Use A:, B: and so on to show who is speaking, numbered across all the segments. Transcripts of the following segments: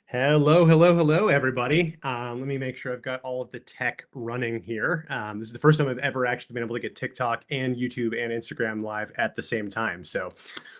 A: Hello, hello, hello, everybody. Let me make sure I've got all of the tech running here. This is the first time I've ever actually been able to get TikTok and YouTube and Instagram live at the same time. So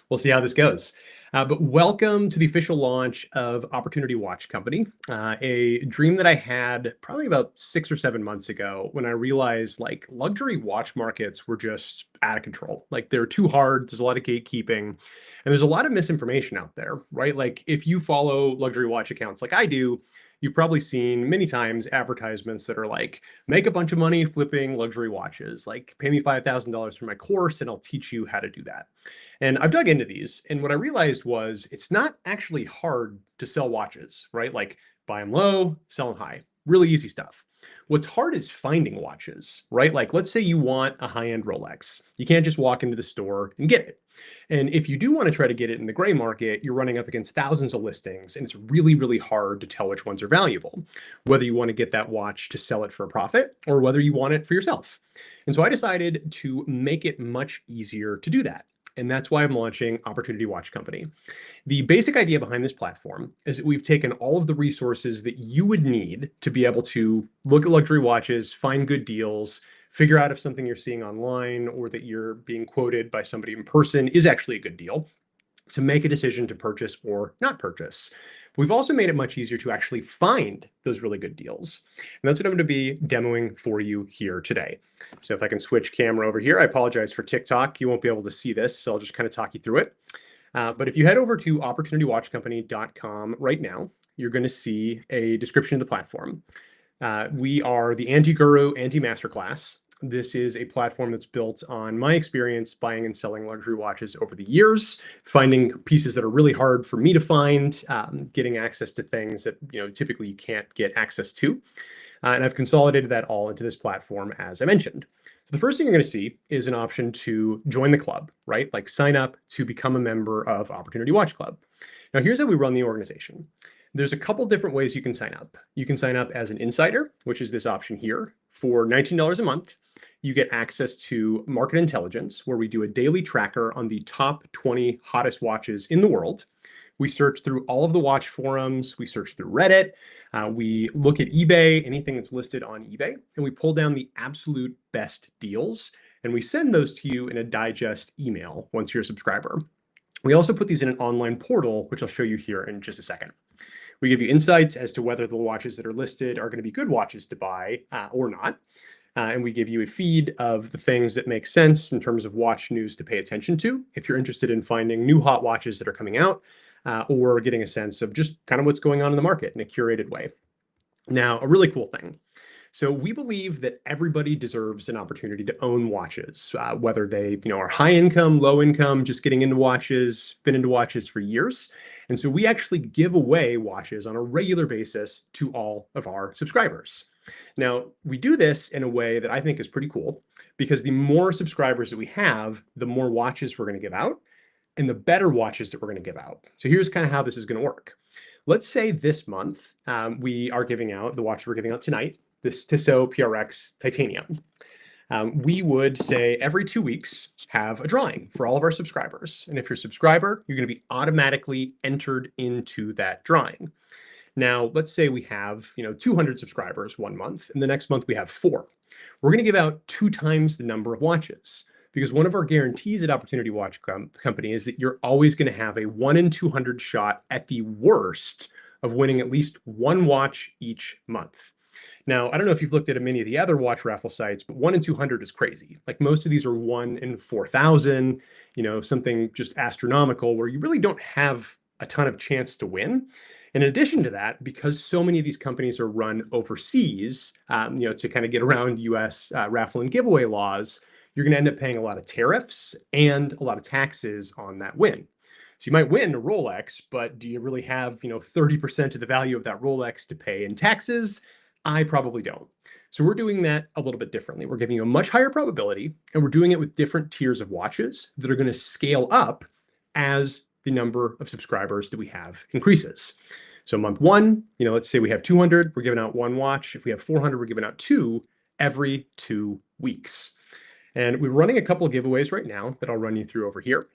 A: we'll see how this goes. But welcome to the official launch of Opportunity Watch Company, a dream that I had probably about 6 or 7 months ago when I realized like luxury watch markets were just out of control. Like they're too hard. There's a lot of gatekeeping. And there's a lot of misinformation out there, right? Like if you follow luxury watch accounts like I do, you've probably seen many times advertisements that are like, make a bunch of money flipping luxury watches, like pay me $5,000 for my course and I'll teach you how to do that. And I've dug into these. And what I realized was it's not actually hard to sell watches, right? Like buy them low, sell them high, really easy stuff. What's hard is finding watches, right? Like let's say you want a high-end Rolex. You can't just walk into the store and get it. And if you do want to try to get it in the gray market, you're running up against thousands of listings, and it's really, really hard to tell which ones are valuable, whether you want to get that watch to sell it for a profit or whether you want it for yourself. And so I decided to make it much easier to do that. And that's why I'm launching Opportunity Watch Company. The basic idea behind this platform is that we've taken all of the resources that you would need to be able to look at luxury watches, find good deals, figure out if something you're seeing online or that you're being quoted by somebody in person is actually a good deal, to make a decision to purchase or not purchase. We've also made it much easier to actually find those really good deals. And that's what I'm going to be demoing for you here today. So if I can switch camera over here, I apologize for TikTok. You won't be able to see this, so I'll just kind of talk you through it. But if you head over to opportunitywatchcompany.com right now, you're going to see a description of the platform. We are the anti-guru, anti-masterclass. This is a platform that's built on my experience buying and selling luxury watches over the years, finding pieces that are really hard for me to find, getting access to things that typically you can't get access to. And I've consolidated that all into this platform, as I mentioned. So the first thing you're going to see is an option to join the club, right? Like sign up to become a member of Opportunity Watch Club. Now, here's how we run the organization. There's a couple different ways you can sign up. You can sign up as an insider, which is this option here. For $19 a month, you get access to market intelligence, where we do a daily tracker on the top 20 hottest watches in the world. We search through all of the watch forums. We search through Reddit. We look at eBay, anything that's listed on eBay, and we pull down the absolute best deals. And we send those to you in a digest email once you're a subscriber. We also put these in an online portal, which I'll show you here in just a second. We give you insights as to whether the watches that are listed are going to be good watches to buy or not. And we give you a feed of the things that make sense in terms of watch news to pay attention to if you're interested in finding new hot watches that are coming out or getting a sense of just kind of what's going on in the market in a curated way. Now, a really cool thing. So we believe that everybody deserves an opportunity to own watches, whether they are high income, low income, just getting into watches, been into watches for years. And so we actually give away watches on a regular basis to all of our subscribers. Now, we do this in a way that I think is pretty cool because the more subscribers that we have, the more watches we're going to give out and the better watches that we're going to give out. So here's kind of how this is going to work. Let's say this month we are giving out the watch we're giving out tonight, this Tissot PRX titanium. We would say every 2 weeks have a drawing for all of our subscribers. And if you're a subscriber, you're going to be automatically entered into that drawing. Now, let's say we have 200 subscribers one month, and the next month we have 4. We're going to give out 2 times the number of watches because one of our guarantees at Opportunity Watch Company is that you're always going to have a 1 in 200 shot at the worst of winning at least one watch each month. Now, I don't know if you've looked at many of the other watch raffle sites, but 1 in 200 is crazy. Like most of these are 1 in 4,000, something just astronomical where you really don't have a ton of chance to win. In addition to that, because so many of these companies are run overseas, to kind of get around US raffle and giveaway laws, you're going to end up paying a lot of tariffs and a lot of taxes on that win. So you might win a Rolex, but do you really have, 30% of the value of that Rolex to pay in taxes? I probably don't. So we're doing that a little bit differently. We're giving you a much higher probability, and we're doing it with different tiers of watches that are going to scale up as the number of subscribers that we have increases. So month 1, let's say we have 200, we're giving out 1 watch. If we have 400, we're giving out 2 every 2 weeks. And we're running a couple of giveaways right now that I'll run you through over here.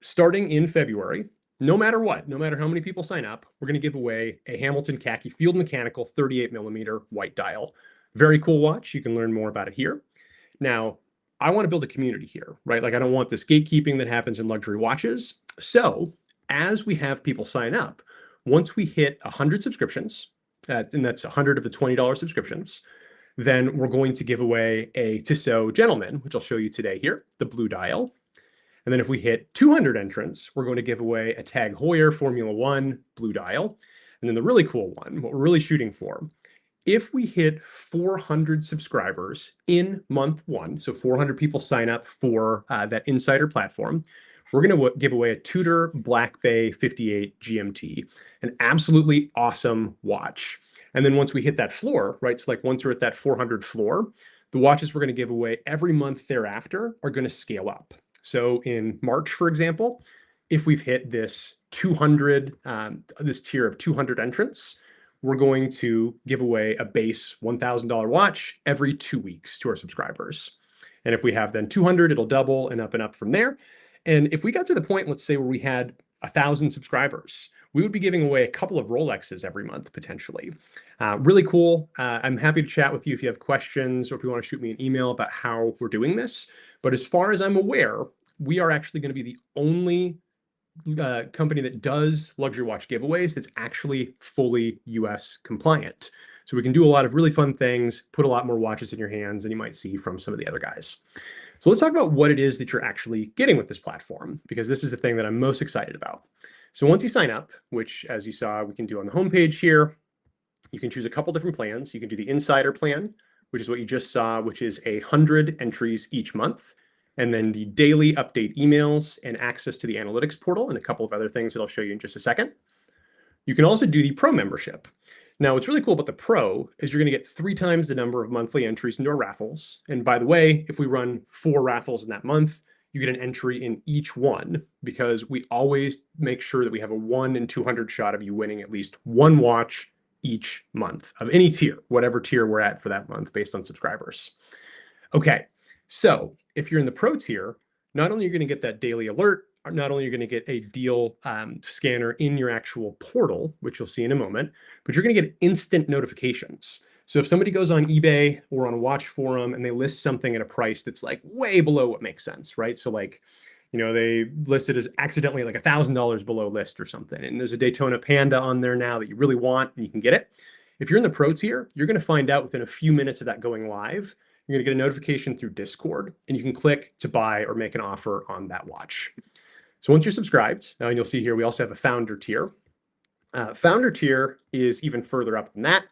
A: Starting in February, no matter what, no matter how many people sign up, we're going to give away a Hamilton Khaki Field Mechanical 38 millimeter white dial. Very cool watch. You can learn more about it here. Now, I want to build a community here, right? Like I don't want this gatekeeping that happens in luxury watches. So as we have people sign up, once we hit 100 subscriptions, and that's 100 of the $20 subscriptions, then we're going to give away a Tissot Gentleman, which I'll show you today here, the blue dial. And then if we hit 200 entrants, we're going to give away a Tag Heuer Formula One blue dial. And then the really cool one, what we're really shooting for, if we hit 400 subscribers in month one, so 400 people sign up for that insider platform, we're going to give away a Tudor Black Bay 58 GMT, an absolutely awesome watch. And then once we hit that floor, right, so like once we're at that 400 floor, the watches we're going to give away every month thereafter are going to scale up. So in March, for example, if we've hit this 200, this tier of 200 entrants, we're going to give away a base $1,000 watch every 2 weeks to our subscribers. And if we have then 200, it'll double and up from there. And if we got to the point, let's say, where we had 1,000 subscribers, we would be giving away a couple of Rolexes every month, potentially. Really cool. I'm happy to chat with you if you have questions or if you want to shoot me an email about how we're doing this. But as far as I'm aware, we are actually going to be the only company that does luxury watch giveaways that's actually fully US compliant. So we can do a lot of really fun things, put a lot more watches in your hands than you might see from some of the other guys. So let's talk about what it is that you're actually getting with this platform, because this is the thing that I'm most excited about. So once you sign up, which as you saw, we can do on the homepage here, you can choose a couple different plans. You can do the insider plan, which is what you just saw, which is 100 entries each month. And then the daily update emails and access to the analytics portal and a couple of other things that I'll show you in just a second. You can also do the pro membership. Now, what's really cool about the pro is you're going to get 3 times the number of monthly entries into our raffles. And by the way, if we run 4 raffles in that month, you get an entry in each one, because we always make sure that we have a 1 in 200 shot of you winning at least one watch each month of any tier, whatever tier we're at for that month based on subscribers. Okay, so if you're in the pro tier, not only are you going to get that daily alert, not only are you going to get a deal scanner in your actual portal, which you'll see in a moment, but you're going to get instant notifications. So if somebody goes on eBay or on a watch forum and they list something at a price that's like way below what makes sense, right? So like, you know, they listed as accidentally like $1,000 below list or something, and there's a Daytona Panda on there now that you really want and you can get it. If you're in the pro tier, you're going to find out within a few minutes of that going live. You're going to get a notification through Discord, and you can click to buy or make an offer on that watch. So once you're subscribed, and you'll see here, we also have a founder tier. Founder tier is even further up than that.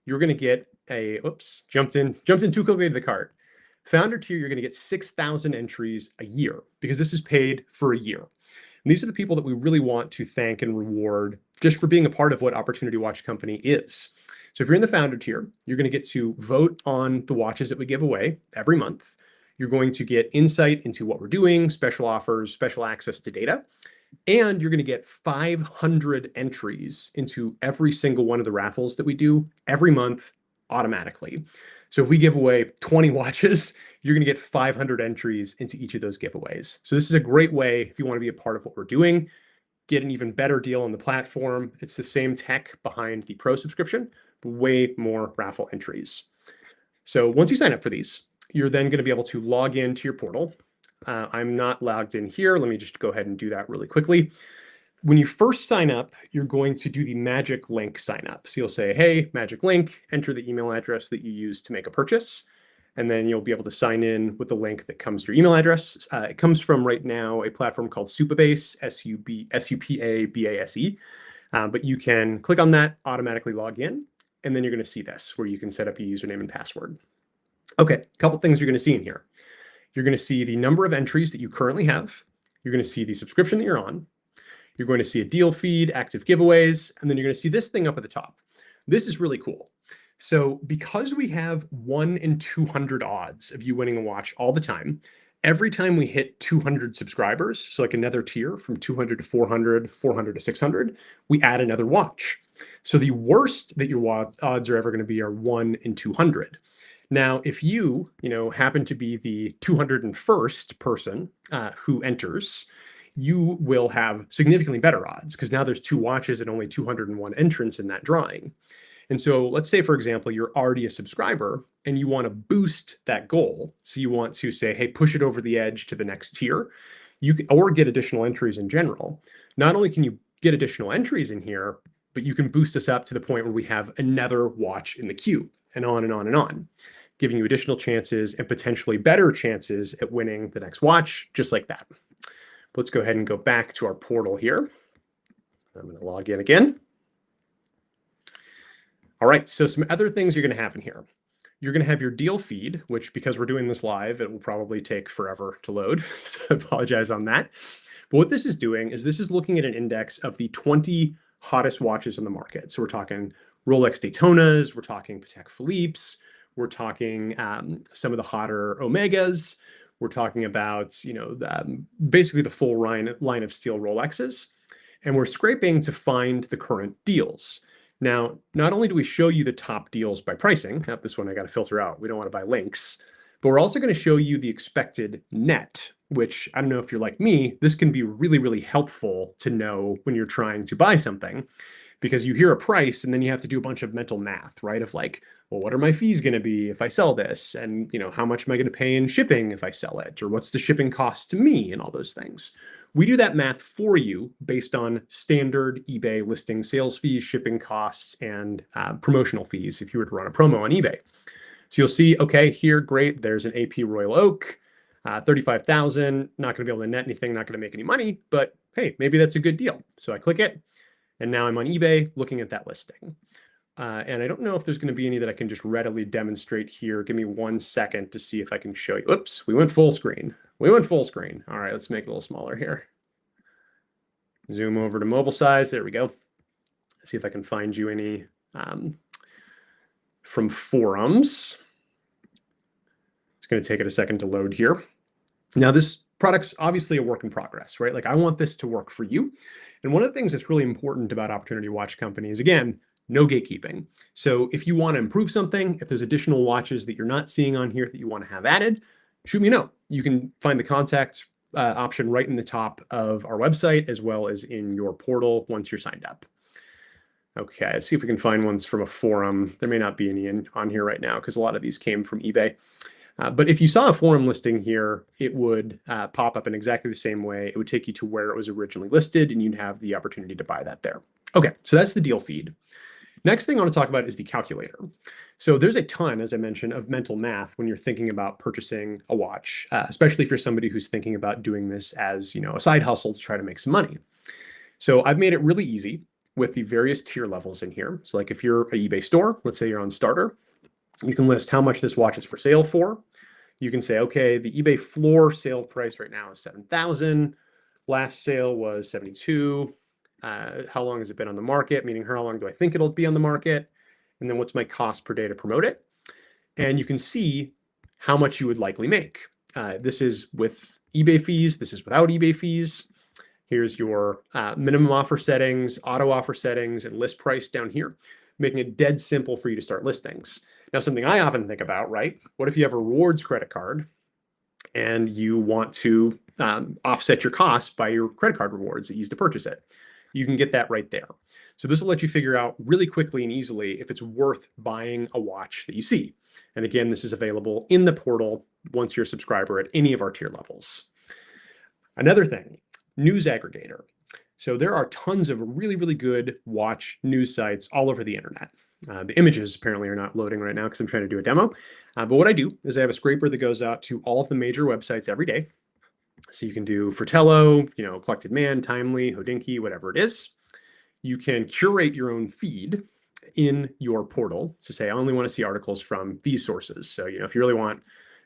A: You're going to get a, oops, jumped in too quickly to the cart. Founder tier, you're going to get 6,000 entries a year, because this is paid for a year. And these are the people that we really want to thank and reward just for being a part of what Opportunity Watch Company is. So if you're in the founder tier, you're going to get to vote on the watches that we give away every month. You're going to get insight into what we're doing, special offers, special access to data, and you're going to get 500 entries into every single one of the raffles that we do every month automatically. So if we give away 20 watches, you're going to get 500 entries into each of those giveaways. So this is a great way, if you want to be a part of what we're doing, get an even better deal on the platform. It's the same tech behind the pro subscription, but way more raffle entries. So once you sign up for these, you're then going to be able to log into your portal. I'm not logged in here. Let me just go ahead and do that really quickly. When you first sign up, you're going to do the magic link sign up. So you'll say, hey, magic link, enter the email address that you use to make a purchase. And then you'll be able to sign in with the link that comes to your email address. It comes from right now a platform called Supabase, Supabase. But you can click on that, automatically log in, and then you're going to see this where you can set up your username and password. Okay, a couple things you're going to see in here. You're going to see the number of entries that you currently have. You're going to see the subscription that you're on. You're going to see a deal feed, active giveaways, and then you're going to see this thing up at the top. This is really cool. So because we have 1 in 200 odds of you winning a watch all the time, every time we hit 200 subscribers, so like another tier from 200 to 400, 400 to 600, we add another watch. So the worst that your odds are ever going to be are 1 in 200. Now, if you happen to be the 201st person who enters, you will have significantly better odds because now there's 2 watches and only 201 entrants in that drawing. And so let's say, for example, you're already a subscriber and you want to boost that goal. So you want to say, hey, push it over the edge to the next tier, or get additional entries in general. Not only can you get additional entries in here, but you can boost us up to the point where we have another watch in the queue, and on and on and on, giving you additional chances and potentially better chances at winning the next watch, just like that. Let's go ahead and go back to our portal here. I'm going to log in again. All right, so some other things you're going to have in here. You're going to have your deal feed, which, because we're doing this live, it will probably take forever to load. So I apologize on that. But what this is doing is this is looking at an index of the 20 hottest watches on the market. So we're talking Rolex Daytonas, we're talking Patek Philippe's, we're talking some of the hotter Omegas. We're talking about, basically the full line of steel Rolexes. And we're scraping to find the current deals. Now, not only do we show you the top deals by pricing, this one I got to filter out, we don't want to buy links, but we're also going to show you the expected net, which I don't know if you're like me, this can be really, really helpful to know when you're trying to buy something, because you hear a price and then you have to do a bunch of mental math, right? Of like, well, what are my fees going to be if I sell this? And, how much am I going to pay in shipping if I sell it? Or what's the shipping cost to me and all those things? We do that math for you based on standard eBay listing sales fees, shipping costs, and promotional fees if you were to run a promo on eBay. So you'll see, okay, here, great, there's an AP Royal Oak, 35,000, not going to be able to net anything, not going to make any money, but hey, maybe that's a good deal. So I click it, and now I'm on eBay looking at that listing. And I don't know if there's going to be any that I can just readily demonstrate here. Give me 1 second to see if I can show you. Oops, we went full screen. We went full screen. All right, let's make it a little smaller here. Zoom over to mobile size. There we go. See if I can find you any from forums. It's going to take it a second to load here. Now, this product's obviously a work in progress, right? Like, I want this to work for you. And one of the things that's really important about Opportunity Watch Company is, again, no gatekeeping. So if you want to improve something, if there's additional watches that you're not seeing on here that you want to have added, shoot me a note. You can find the contact option right in the top of our website, as well as in your portal once you're signed up. Okay, let's see if we can find ones from a forum. There may not be any on here right now because a lot of these came from eBay. But if you saw a forum listing here, it would pop up in exactly the same way. It would take you to where it was originally listed, and you'd have the opportunity to buy that there. Okay, so that's the deal feed. Next thing I want to talk about is the calculator. So there's a ton, as I mentioned, of mental math when you're thinking about purchasing a watch, especially if you're somebody who's thinking about doing this as, a side hustle to try to make some money. So I've made it really easy with the various tier levels in here. So like if you're an eBay store, let's say you're on starter, you can list how much this watch is for sale for. You can say, okay, the eBay floor sale price right now is 7,000. Last sale was 72. How long has it been on the market? Meaning, how long do I think it'll be on the market? And then what's my cost per day to promote it? And you can see how much you would likely make. This is with eBay fees. This is without eBay fees. Here's your minimum offer settings, auto offer settings, and list price down here, making it dead simple for you to start listings. Now, something I often think about, right? What if you have a rewards credit card and you want to offset your costs by your credit card rewards that you use to purchase it? You can get that right there. So this will let you figure out really quickly and easily if it's worth buying a watch that you see. And again, this is available in the portal once you're a subscriber at any of our tier levels. Another thing, news aggregator. So there are tons of really, really good watch news sites all over the internet. The images apparently are not loading right now because I'm trying to do a demo. But what I do is I have a scraper that goes out to all of the major websites every day. So you can do Fratello, Collected Man, Timely, Hodinkee, whatever it is. You can curate your own feed in your portal. So say, I only want to see articles from these sources. So, if you really want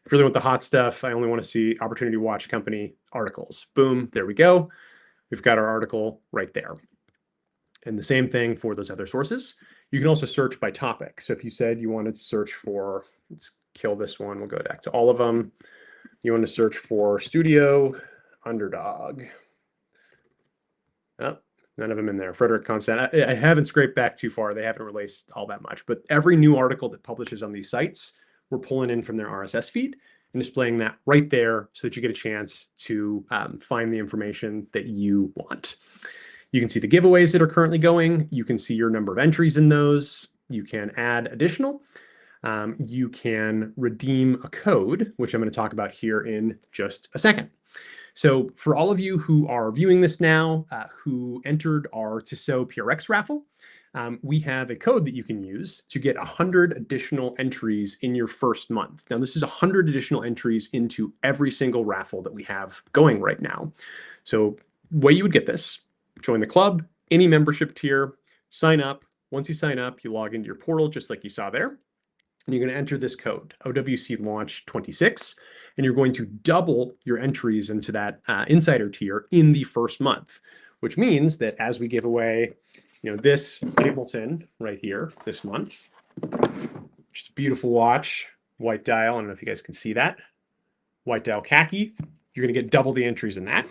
A: the hot stuff, I only want to see Opportunity Watch Company articles. Boom, there we go. We've got our article right there. And the same thing for those other sources. You can also search by topic. So if you said you wanted to search for, let's kill this one. We'll go back to all of them. You want to search for studio underdog. Oh, none of them in there. Frederick Constant. I haven't scraped back too far. They haven't released all that much. But every new article that publishes on these sites, we're pulling in from their RSS feed. and displaying that right there so that you get a chance to find the information that you want. You can see the giveaways that are currently going. You can see your number of entries in those. You can add additional. You can redeem a code, which I'm going to talk about here in just a second. So for all of you who are viewing this now, who entered our Tissot PRX raffle, we have a code that you can use to get 100 additional entries in your first month. Now, this is 100 additional entries into every single raffle that we have going right now. So the way you would get this, join the club, any membership tier, sign up. Once you sign up, you log into your portal just like you saw there. And you're going to enter this code, OWC Launch 26, and you're going to double your entries into that insider tier in the first month, which means that as we give away, this Ableton right here this month, which is a beautiful watch, white dial. I don't know if you guys can see that. White dial khaki. You're going to get double the entries in that.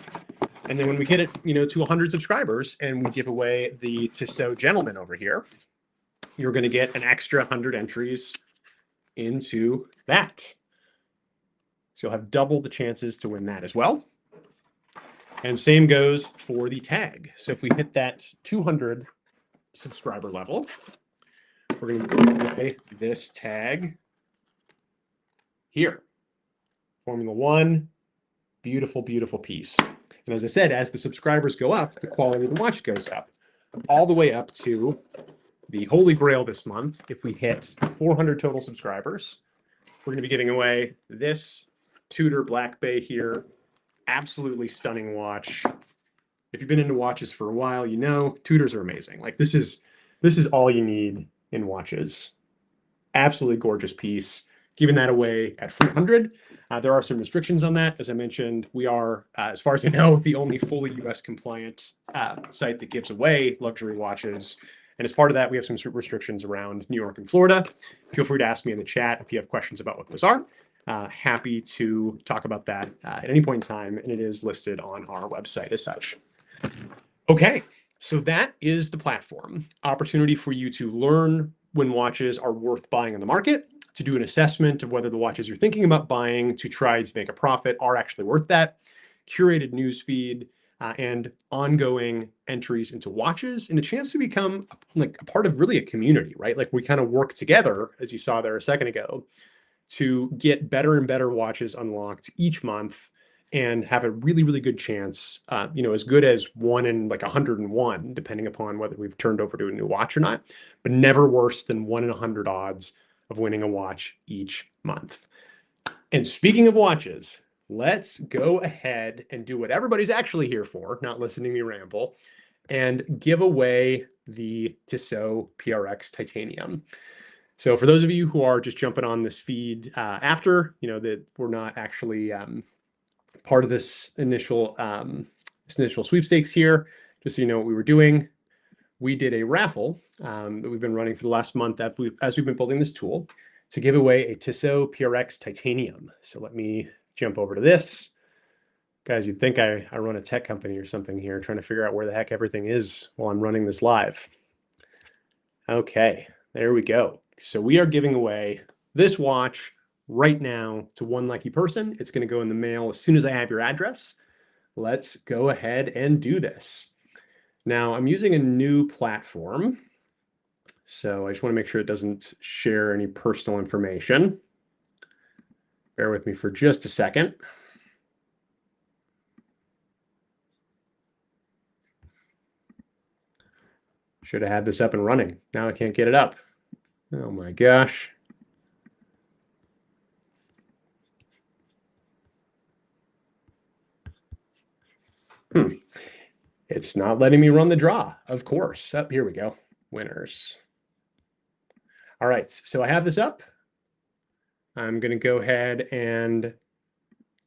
A: And then when we get it, to 100 subscribers and we give away the Tissot Gentleman over here, you're going to get an extra 100 entries into that. So you'll have double the chances to win that as well. And same goes for the tag. So if we hit that 200 subscriber level, we're going to give away this tag here. Formula One, beautiful, beautiful piece. And as I said, as the subscribers go up, the quality of the watch goes up, all the way up to the holy grail this month. If we hit 400 total subscribers, we're going to be giving away this Tudor Black Bay here. Absolutely stunning watch. If you've been into watches for a while, Tudors are amazing. Like this is all you need in watches. Absolutely gorgeous piece. Giving that away at 400. There are some restrictions on that. As I mentioned, we are, as far as I know, the only fully US compliant site that gives away luxury watches. And as part of that, we have some restrictions around New York and Florida. Feel free to ask me in the chat if you have questions about what those are. Happy to talk about that at any point in time, and it is listed on our website as such. Okay, so that is the platform. Opportunity for you to learn when watches are worth buying in the market, to do an assessment of whether the watches you're thinking about buying to try to make a profit are actually worth that, curated news feed, and ongoing entries into watches, and a chance to become like a part of really a community, right? Like we kind of work together, as you saw there a second ago, to get better and better watches unlocked each month and have a really, really good chance, as good as 1 in like 101, depending upon whether we've turned over to a new watch or not, but never worse than 1 in 100 odds of winning a watch each month. And speaking of watches, let's go ahead and do what everybody's actually here for, not listening to me ramble, and give away the Tissot PRX Titanium. So for those of you who are just jumping on this feed after, that we're not actually part of this initial sweepstakes here, just so you know what we were doing, we did a raffle that we've been running for the last month as we've been building this tool to give away a Tissot PRX Titanium. So let me jump over to this. Guys, you'd think I run a tech company or something here, trying to figure out where the heck everything is while I'm running this live. Okay, there we go. So we are giving away this watch right now to one lucky person. It's going to go in the mail as soon as I have your address. Let's go ahead and do this. Now, I'm using a new platform, so I just want to make sure it doesn't share any personal information. Bear with me for just a second. Should have had this up and running. Now I can't get it up. Oh my gosh. It's not letting me run the draw, of course. Up, here we go. Winners. All right, so I have this up. I'm going to go ahead and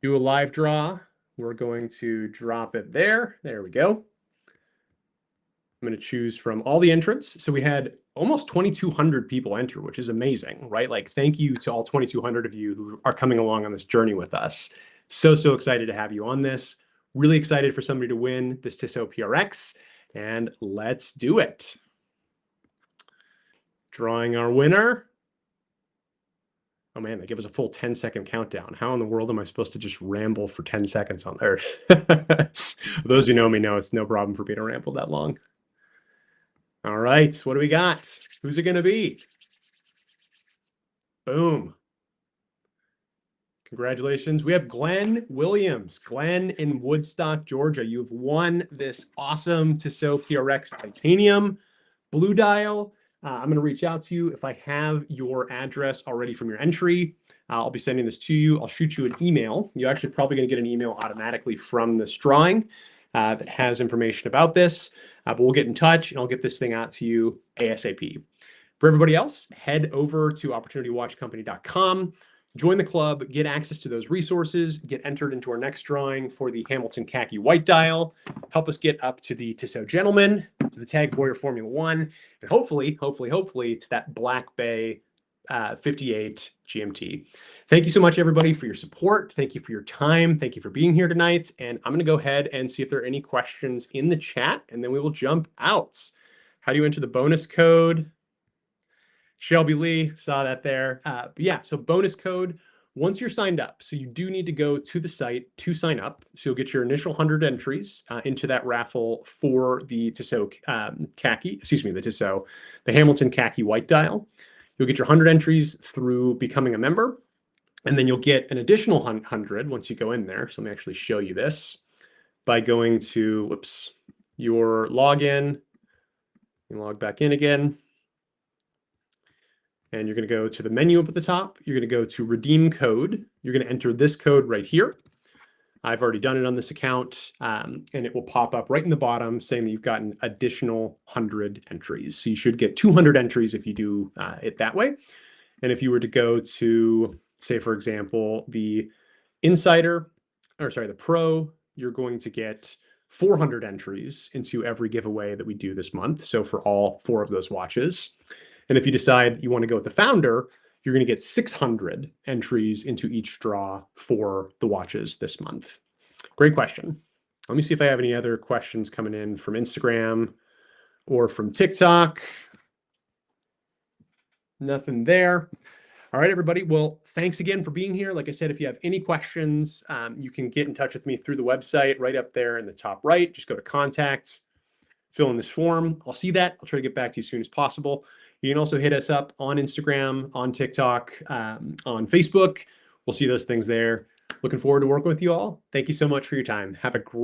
A: do a live draw. We're going to drop it there. There we go. I'm going to choose from all the entrants. So we had almost 2,200 people enter, which is amazing, right? Like, thank you to all 2,200 of you who are coming along on this journey with us. So excited to have you on this. Really excited for somebody to win this Tissot PRX, and let's do it. Drawing our winner. Oh man, they give us a full 10-second countdown. How in the world am I supposed to just ramble for 10 seconds on there? Those who know me know it's no problem for me to ramble that long. All right, what do we got? Who's it going to be? Boom. Congratulations. We have Glenn Williams. Glenn in Woodstock, Georgia. You've won this awesome Tissot PRX titanium blue dial. I'm going to reach out to you if I have your address already from your entry. I'll be sending this to you. I'll shoot you an email. You're actually probably going to get an email automatically from this drawing that has information about this. But we'll get in touch and I'll get this thing out to you ASAP. For everybody else, head over to opportunitywatchcompany.com. Join the club, get access to those resources, get entered into our next drawing for the Hamilton Khaki White Dial, help us get up to the Tissot Gentleman, to the Tag Heuer Formula One, and hopefully to that Black Bay 58 GMT. Thank you so much, everybody, for your support. Thank you for your time. Thank you for being here tonight. And I'm going to go ahead and see if there are any questions in the chat, and then we will jump out. How do you enter the bonus code? Shelby Lee, saw that there. But yeah, so bonus code, once you're signed up, so you do need to go to the site to sign up. So you'll get your initial 100 entries into that raffle for the Tissot the Hamilton Khaki White Dial. You'll get your 100 entries through becoming a member, and then you'll get an additional 100 once you go in there. So let me actually show you this by going to, your login. You log back in again. And you're going to go to the menu up at the top. You're going to go to redeem code. You're going to enter this code right here. I've already done it on this account, and it will pop up right in the bottom saying that you've got an additional 100 entries. So you should get 200 entries if you do it that way. And if you were to go to, say, for example, the the Pro, you're going to get 400 entries into every giveaway that we do this month. So for all 4 of those watches. And if you decide you want to go with the Founder, you're going to get 600 entries into each draw for the watches this month. Great question. Let me see if I have any other questions coming in from Instagram or from TikTok. Nothing there. All right, everybody. Well, thanks again for being here. Like I said, if you have any questions, you can get in touch with me through the website right up there in the top right. Just go to contact, fill in this form. I'll see that. I'll try to get back to you as soon as possible. You can also hit us up on Instagram, on TikTok, on Facebook. We'll see those things there. Looking forward to working with you all. Thank you so much for your time. Have a great